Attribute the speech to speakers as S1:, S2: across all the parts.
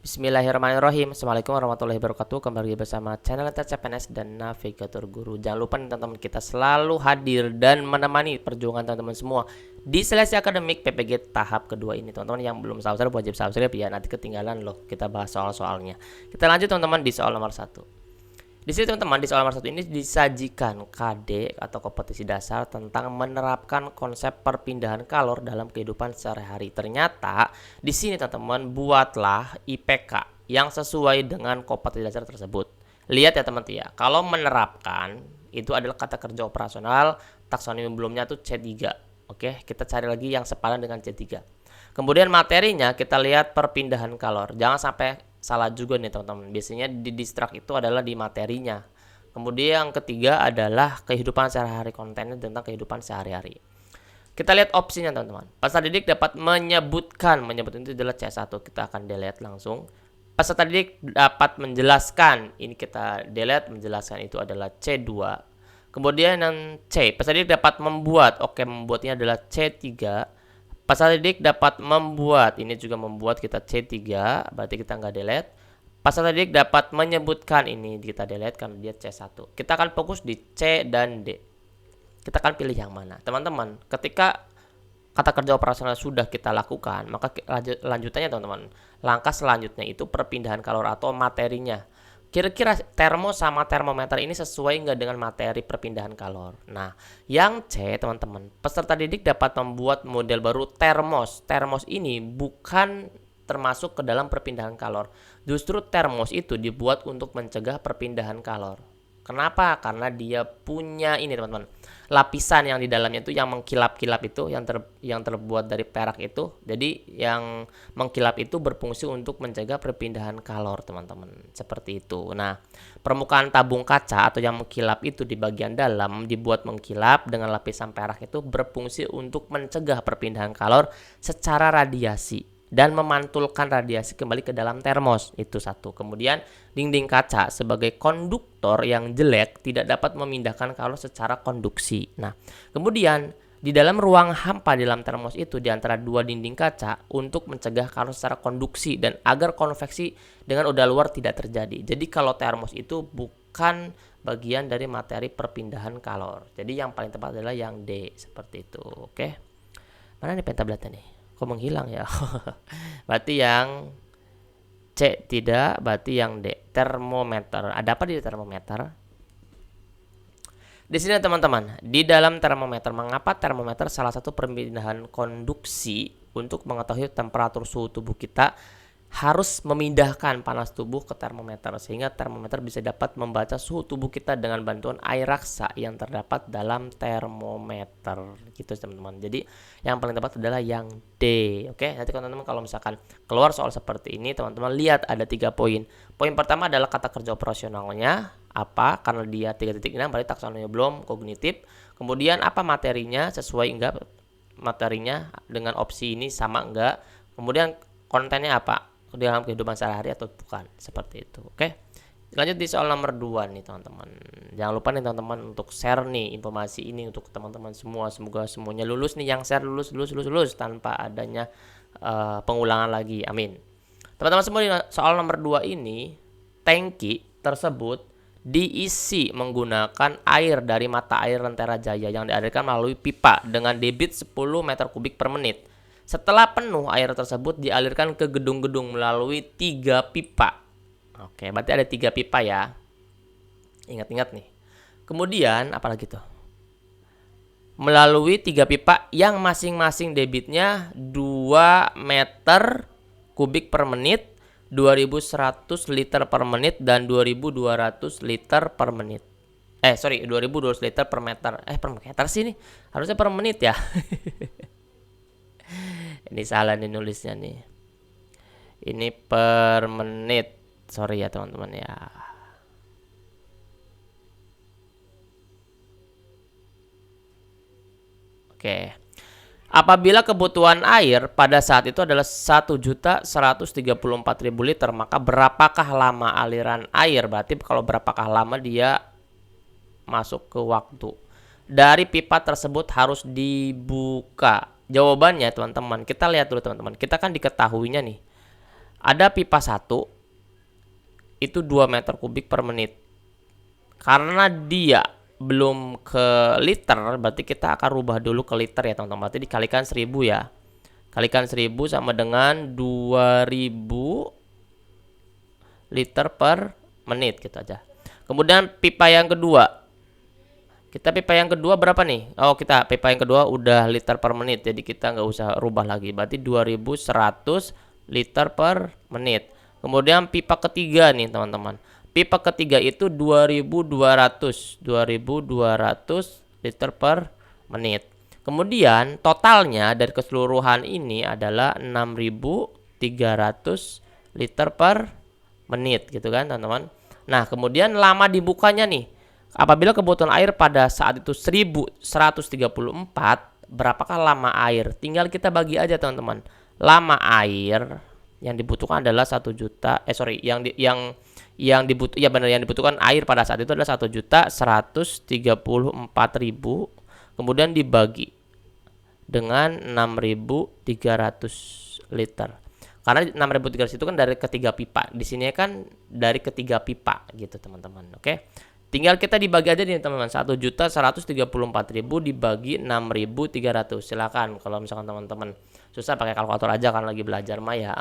S1: Bismillahirrahmanirrahim. Assalamualaikum warahmatullahi wabarakatuh. Kembali bersama channel CPNS dan Navigator Guru. Jangan lupa nih teman-teman, kita selalu hadir dan menemani perjuangan teman-teman semua di seleksi akademik PPG tahap kedua ini. Teman-teman yang belum subscribe wajib subscribe ya, nanti ketinggalan loh kita bahas soal-soalnya. Kita lanjut teman-teman di soal nomor 1. Di sini teman-teman, di soal nomor 1 ini disajikan KD atau kompetisi dasar tentang menerapkan konsep perpindahan kalor dalam kehidupan sehari-hari. Ternyata di sini teman-teman, buatlah IPK yang sesuai dengan kompetisi dasar tersebut. Lihat ya teman-teman ya, kalau menerapkan itu adalah kata kerja operasional, taksonomi belumnya tuh C3. Oke, kita cari lagi yang sepadan dengan C3. Kemudian materinya kita lihat perpindahan kalor. Jangan sampai salah juga nih teman-teman. Biasanya di distrak itu adalah di materinya. Kemudian yang ketiga adalah kehidupan sehari-hari, kontennya tentang kehidupan sehari-hari. Kita lihat opsinya teman-teman. Peserta didik dapat menyebutkan itu adalah C1. Kita akan delete langsung. Peserta didik dapat menjelaskan. Ini kita delete, menjelaskan itu adalah C2. Kemudian yang C, peserta didik dapat membuat. Oke, membuatnya adalah C3. Peserta didik dapat membuat, ini juga membuat, kita C3, berarti kita nggak delete. Peserta didik dapat menyebutkan, ini kita delete karena dia C1. Kita akan fokus di C dan D. Kita akan pilih yang mana. Teman-teman, ketika kata kerja operasional sudah kita lakukan, maka lanjutannya teman-teman, langkah selanjutnya itu perpindahan kalor atau materinya. Kira-kira termo sama termometer ini sesuai nggak dengan materi perpindahan kalor? Nah, yang C teman-teman, peserta didik dapat membuat model baru termos. Termos ini bukan termasuk ke dalam perpindahan kalor. Justru termos itu dibuat untuk mencegah perpindahan kalor. Kenapa? Karena dia punya ini teman-teman, lapisan yang di dalamnya itu yang mengkilap-kilap itu, yang terbuat dari perak itu. Jadi yang mengkilap itu berfungsi untuk mencegah perpindahan kalor teman-teman. Seperti itu. Nah, permukaan tabung kaca atau yang mengkilap itu di bagian dalam dibuat mengkilap dengan lapisan perak itu berfungsi untuk mencegah perpindahan kalor secara radiasi dan memantulkan radiasi kembali ke dalam termos. Itu satu. Kemudian dinding kaca sebagai konduktor yang jelek tidak dapat memindahkan kalor secara konduksi. Nah, kemudian di dalam ruang hampa di dalam termos itu di antara dua dinding kaca untuk mencegah kalor secara konduksi dan agar konveksi dengan udara luar tidak terjadi. Jadi kalau termos itu bukan bagian dari materi perpindahan kalor. Jadi yang paling tepat adalah yang D, seperti itu. Oke. Mana nih pentabletnya nih? Kok menghilang ya? Berarti yang C tidak, berarti yang D, termometer. Ada apa di termometer? Di sini teman-teman, di dalam termometer, mengapa termometer salah satu perpindahan konduksi untuk mengetahui temperatur suhu tubuh kita harus memindahkan panas tubuh ke termometer, sehingga termometer bisa dapat membaca suhu tubuh kita dengan bantuan air raksa yang terdapat dalam termometer gitu teman-teman. Jadi yang paling tepat adalah yang D. Oke, nanti teman-teman kalau misalkan keluar soal seperti ini, teman-teman lihat ada 3 poin. Poin pertama adalah kata kerja operasionalnya apa, karena dia 3.6 berarti taksonomi belum, kognitif. Kemudian apa materinya, sesuai enggak materinya dengan opsi ini, sama enggak. Kemudian kontennya apa dalam kehidupan sehari-hari atau bukan, seperti itu. Oke, lanjut di soal nomor 2 nih teman-teman. Jangan lupa nih teman-teman untuk share nih informasi ini untuk teman-teman semua. Semoga semuanya lulus nih, yang share lulus tanpa adanya pengulangan lagi, amin. Teman-teman semua, di soal nomor 2 ini tangki tersebut diisi menggunakan air dari mata air Lentera Jaya yang dialirkan melalui pipa dengan debit 10 meter kubik per menit. Setelah penuh, air tersebut dialirkan ke gedung-gedung melalui 3 pipa. Oke, berarti ada 3 pipa ya. Ingat-ingat nih. Kemudian, apalagi tuh? Melalui 3 pipa yang masing-masing debitnya 2 meter kubik per menit, 2100 liter per menit, dan 2200 liter per menit. 2200 liter per meter. Per meter sih nih. Harusnya per menit ya. Ini salah nih nulisnya nih. Ini per menit. Sorry ya teman-teman ya. Oke. Apabila kebutuhan air pada saat itu adalah 1.134.000 liter, maka berapakah lama aliran air? Berarti kalau berapakah lama dia masuk ke waktu. Dari pipa tersebut harus dibuka. Jawabannya teman-teman, kita lihat dulu teman-teman. Kita kan diketahuinya nih, Ada pipa 1 itu 2 meter kubik per menit. Karena dia belum ke liter, berarti kita akan rubah dulu ke liter ya teman-teman. Berarti dikalikan 1000 ya. Kalikan 1000 sama dengan 2000 liter per menit gitu aja. Kemudian pipa yang kedua. Kita pipa yang kedua berapa nih? Oh, kita pipa yang kedua udah liter per menit. Jadi kita nggak usah rubah lagi. Berarti 2100 liter per menit. Kemudian pipa ketiga nih teman-teman. Pipa ketiga itu 2200 liter per menit. Kemudian totalnya dari keseluruhan ini adalah 6300 liter per menit gitu kan teman-teman. Nah, kemudian lama dibukanya nih. Apabila kebutuhan air pada saat itu 1134, berapakah lama air? Tinggal kita bagi aja teman-teman. Lama air yang dibutuhkan adalah 1 juta. Yang dibutuhkan air pada saat itu adalah 1.134.000. Kemudian dibagi dengan 6.300 liter. Karena 6.300 itu kan dari ketiga pipa. Di sini kan dari ketiga pipa gitu teman-teman. Oke. Tinggal kita dibagi aja nih teman-teman. 1.134.000 dibagi 6.300. Silakan kalau misalkan teman-teman susah pakai kalkulator aja kan lagi belajar Maya.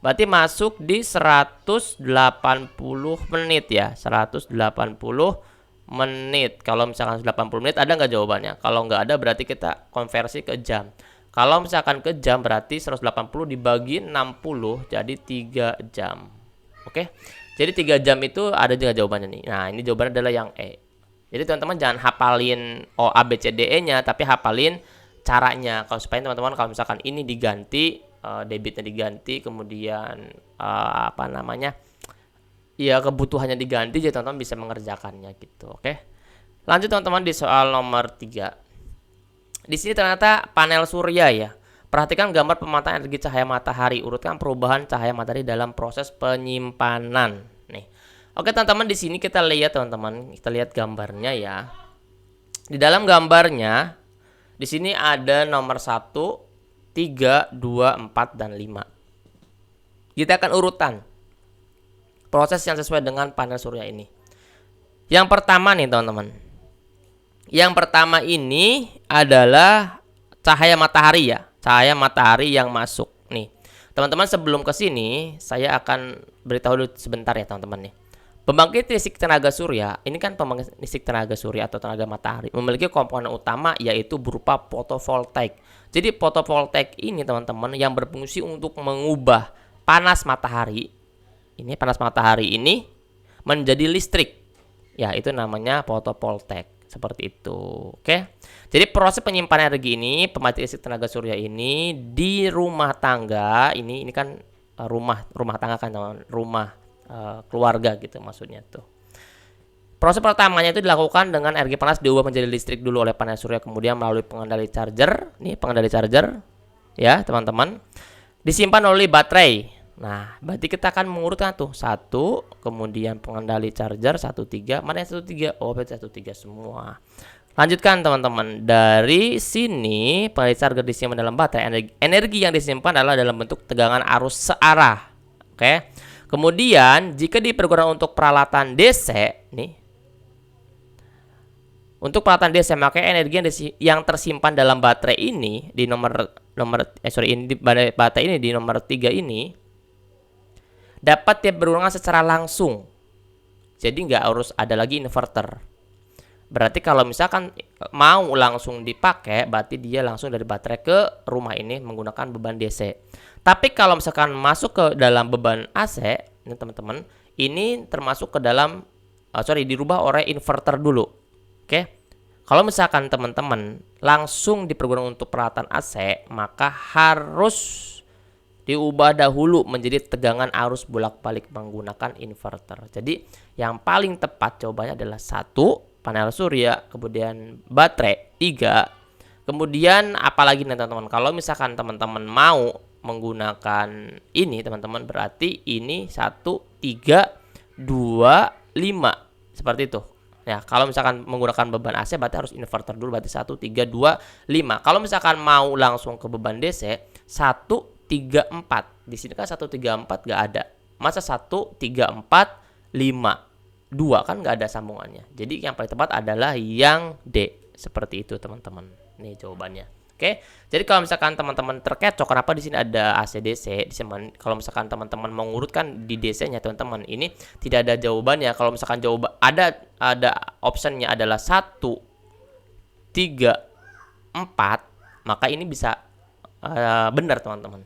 S1: Berarti masuk di 180 menit ya. 180 menit. Kalau misalkan 80 menit ada nggak jawabannya? Kalau nggak ada berarti kita konversi ke jam. Kalau misalkan ke jam berarti 180 dibagi 60 jadi 3 jam. Oke. Jadi 3 jam itu ada juga jawabannya nih. Nah, ini jawabannya adalah yang E. Jadi teman-teman jangan hafalin A B C D E-nya, tapi hafalin caranya. Kalau supaya teman-teman kalau misalkan ini diganti, debitnya diganti, kemudian ya kebutuhannya diganti, jadi teman-teman bisa mengerjakannya gitu. Oke. Lanjut teman-teman di soal nomor 3. Di sini ternyata panel surya ya. Perhatikan gambar pemantapan energi cahaya matahari. Urutkan perubahan cahaya matahari dalam proses penyimpanan. Nih. Oke teman-teman, di sini kita lihat teman-teman, kita lihat gambarnya ya. Di dalam gambarnya di sini ada nomor 1, 3, 2, 4 dan 5. Kita akan urutan proses yang sesuai dengan panel surya ini. Yang pertama nih teman-teman. Yang pertama ini adalah cahaya matahari ya. Cahaya matahari yang masuk nih. Teman-teman sebelum ke sini saya akan beritahu dulu sebentar ya teman-teman nih. Pembangkit listrik tenaga surya, ini kan pembangkit listrik tenaga surya atau tenaga matahari memiliki komponen utama yaitu berupa fotovoltaik. Jadi fotovoltaik ini teman-teman yang berfungsi untuk mengubah panas matahari. Ini panas matahari ini menjadi listrik. Ya, itu namanya fotovoltaik. Seperti itu. Oke. Jadi proses penyimpanan energi ini, pembangkit listrik tenaga surya ini di rumah tangga, ini kan rumah tangga kan teman, rumah keluarga gitu maksudnya tuh. Proses pertamanya itu dilakukan dengan energi panas diubah menjadi listrik dulu oleh panel surya, kemudian melalui pengendali charger. Nih pengendali charger ya, teman-teman. Disimpan oleh baterai. Nah, berarti kita akan mengurutkan tuh 1, kemudian pengendali charger 1, 3. Mana yang 1, 3? Oh, berarti 1, 3 semua. Lanjutkan teman-teman. Dari sini pengendali charger disimpan dalam baterai. Energi yang disimpan adalah dalam bentuk tegangan arus searah. Oke. Kemudian jika dipergunakan untuk peralatan DC, nih. Untuk peralatan DC, maka energi yang tersimpan dalam baterai ini di baterai ini di nomor 3 ini dapat dipergunakan secara langsung. Jadi nggak harus ada lagi inverter. Berarti kalau misalkan mau langsung dipakai, berarti dia langsung dari baterai ke rumah ini menggunakan beban DC. Tapi kalau misalkan masuk ke dalam beban AC, ini teman-teman, ini termasuk ke dalam, dirubah oleh inverter dulu. Oke. Kalau misalkan teman-teman langsung dipergunakan untuk peralatan AC, maka harus diubah dahulu menjadi tegangan arus bolak-balik menggunakan inverter. Jadi yang paling tepat jawabannya adalah 1, panel surya, kemudian baterai 3, kemudian apalagi nih teman-teman. Kalau misalkan teman-teman mau menggunakan ini teman-teman, berarti ini 1, 3, 2, 5 seperti itu. Ya, kalau misalkan menggunakan beban AC berarti harus inverter dulu, berarti 1, 3, 2, 5. Kalau misalkan mau langsung ke beban DC 1, 3, 4. Di sini kan 134 nggak ada. Masa 134 5 2 kan nggak ada sambungannya. Jadi yang paling tepat adalah yang D. Seperti itu teman-teman. Nih jawabannya. Oke. Jadi kalau misalkan teman-teman terkecoh kenapa di sini ada ACDC, kalau misalkan teman-teman mau ngurutkan di DC-nya teman-teman, ini tidak ada jawabannya. Kalau misalkan jawaban ada optionnya adalah 1 3 4, maka ini bisa benar teman-teman.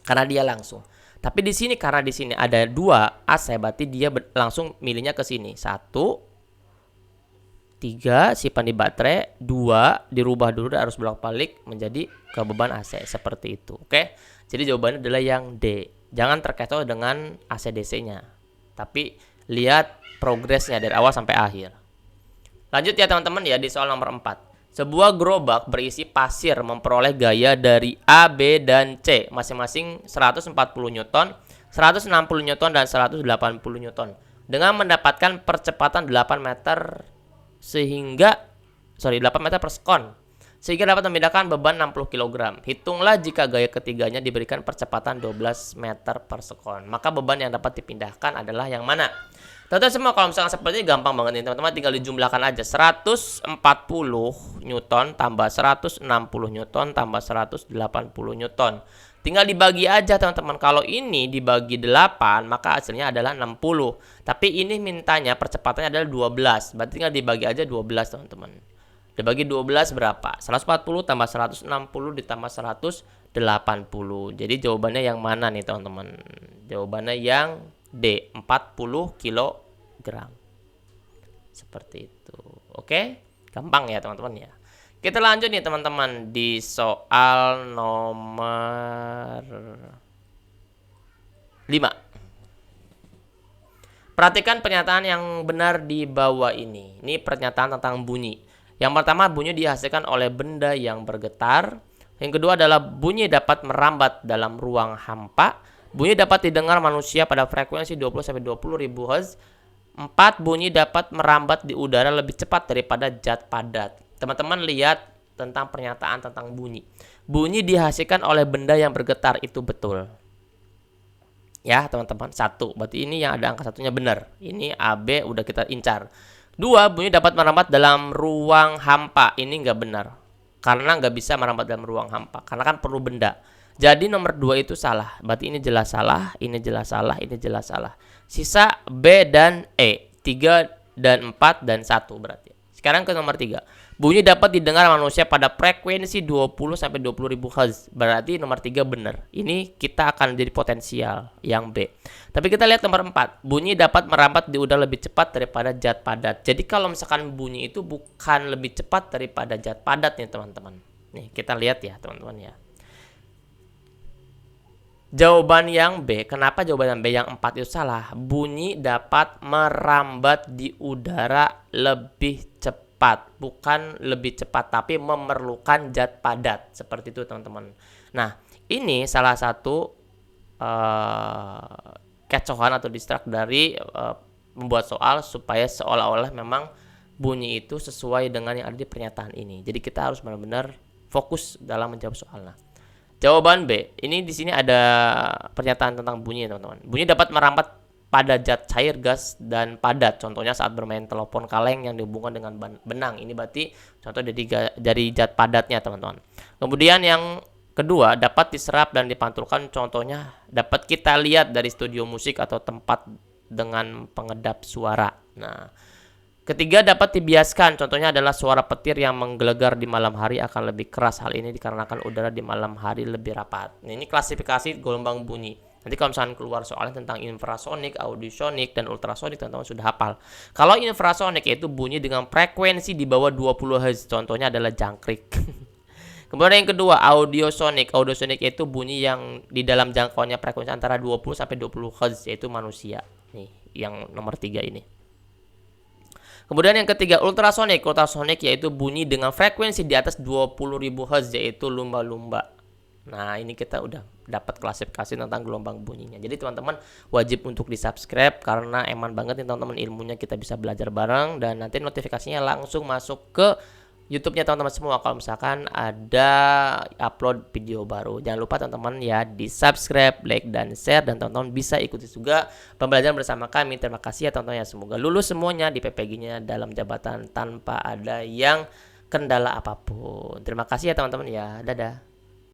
S1: Karena dia langsung. Tapi di sini karena di sini ada 2 AC, berarti dia langsung milihnya ke sini. 1 3 simpan di baterai, 2 dirubah dulu dan harus bolak-balik menjadi ke beban AC seperti itu. Oke. Jadi jawabannya adalah yang D. Jangan terkecoh dengan AC/DC-nya. Tapi lihat progresnya dari awal sampai akhir. Lanjut ya teman-teman ya di soal nomor 4. Sebuah gerobak berisi pasir memperoleh gaya dari A, B, dan C masing-masing 140 Newton, 160 Newton, dan 180 Newton dengan mendapatkan percepatan 8 meter per sekon sehingga dapat memindahkan beban 60 kg. Hitunglah jika gaya ketiganya diberikan percepatan 12 meter per sekon. Maka beban yang dapat dipindahkan adalah yang mana? Teman-teman semua kalau misalkan seperti ini gampang banget nih teman-teman, tinggal dijumlahkan aja 140 Newton tambah 160 Newton tambah 180 Newton. Tinggal dibagi aja teman-teman. Kalau ini dibagi 8 maka hasilnya adalah 60. Tapi ini mintanya percepatannya adalah 12. Berarti tinggal dibagi aja 12 teman-teman. Dibagi 12 berapa? 140 tambah 160 ditambah 180. Jadi jawabannya yang mana nih teman-teman? Jawabannya yang D, 40 kg. Seperti itu. Oke? Gampang ya teman-teman ya. Kita lanjut nih teman-teman di soal nomor 5. Perhatikan pernyataan yang benar di bawah ini. Ini pernyataan tentang bunyi. Yang pertama, bunyi dihasilkan oleh benda yang bergetar. Yang kedua adalah bunyi dapat merambat dalam ruang hampa. Bunyi dapat didengar manusia pada frekuensi 20-20 ribu Hz. 4. Bunyi dapat merambat di udara lebih cepat daripada zat padat. Teman-teman lihat tentang pernyataan tentang bunyi. Bunyi dihasilkan oleh benda yang bergetar, itu betul. Ya teman-teman, 1. Berarti ini yang ada angka satunya benar. Ini A, B udah kita incar. 2. Bunyi dapat merambat dalam ruang hampa. Ini nggak benar. Karena nggak bisa merambat dalam ruang hampa. Karena kan perlu benda. Jadi nomor 2 itu salah. Berarti ini jelas salah, ini jelas salah, ini jelas salah. Sisa B dan E. 3 dan 4 dan 1 berarti. Sekarang ke nomor 3. Bunyi dapat didengar manusia pada frekuensi 20-20 ribu Hz. Berarti nomor 3 benar. Ini kita akan jadi potensial yang B. Tapi kita lihat nomor 4. Bunyi dapat merambat di udara lebih cepat daripada zat padat. Jadi kalau misalkan bunyi itu bukan lebih cepat daripada zat padat nih teman-teman. Nih kita lihat ya teman-teman ya. Jawaban yang B, kenapa jawaban B yang 4 itu salah? Bunyi dapat merambat di udara lebih cepat. Bukan lebih cepat, tapi memerlukan zat padat. Seperti itu teman-teman. Nah, ini salah satu kecohan atau distrak dari membuat soal supaya seolah-olah memang bunyi itu sesuai dengan yang ada di pernyataan ini. Jadi kita harus benar-benar fokus dalam menjawab soalnya. Jawaban B, ini di sini ada pernyataan tentang bunyi teman-teman. Bunyi dapat merambat pada zat cair, gas, dan padat. Contohnya saat bermain telepon kaleng yang dihubungkan dengan benang. Ini berarti contoh dari zat padatnya teman-teman. Kemudian yang kedua, dapat diserap dan dipantulkan. Contohnya dapat kita lihat dari studio musik atau tempat dengan pengedap suara. Nah, ketiga, dapat dibiaskan. Contohnya adalah suara petir yang menggelegar di malam hari akan lebih keras. Hal ini dikarenakan udara di malam hari lebih rapat. Nah, ini klasifikasi gelombang bunyi. Nanti kalau misalnya keluar soalnya tentang infrasonik, audiosonik, dan ultrasonik, teman-teman sudah hafal. Kalau infrasonik yaitu bunyi dengan frekuensi di bawah 20 Hz. Contohnya adalah jangkrik. Kemudian yang kedua, audiosonik. Audiosonik yaitu bunyi yang di dalam jangkauannya frekuensi antara 20-20 Hz, yaitu manusia. Nih, yang nomor 3 ini. Kemudian yang ketiga, ultrasonik. Ultrasonik yaitu bunyi dengan frekuensi di atas 20.000 Hz, yaitu lumba-lumba. Nah, ini kita udah dapat klasifikasi tentang gelombang bunyinya. Jadi teman-teman wajib untuk di-subscribe karena eman banget nih teman-teman ilmunya, kita bisa belajar bareng dan nanti notifikasinya langsung masuk ke YouTube-nya teman-teman semua kalau misalkan ada upload video baru. Jangan lupa teman-teman ya di subscribe, like, dan share, dan teman-teman bisa ikuti juga pembelajaran bersama kami. Terima kasih ya teman-teman ya, semoga lulus semuanya di PPG-nya dalam jabatan tanpa ada yang kendala apapun. Terima kasih ya teman-teman ya, dadah.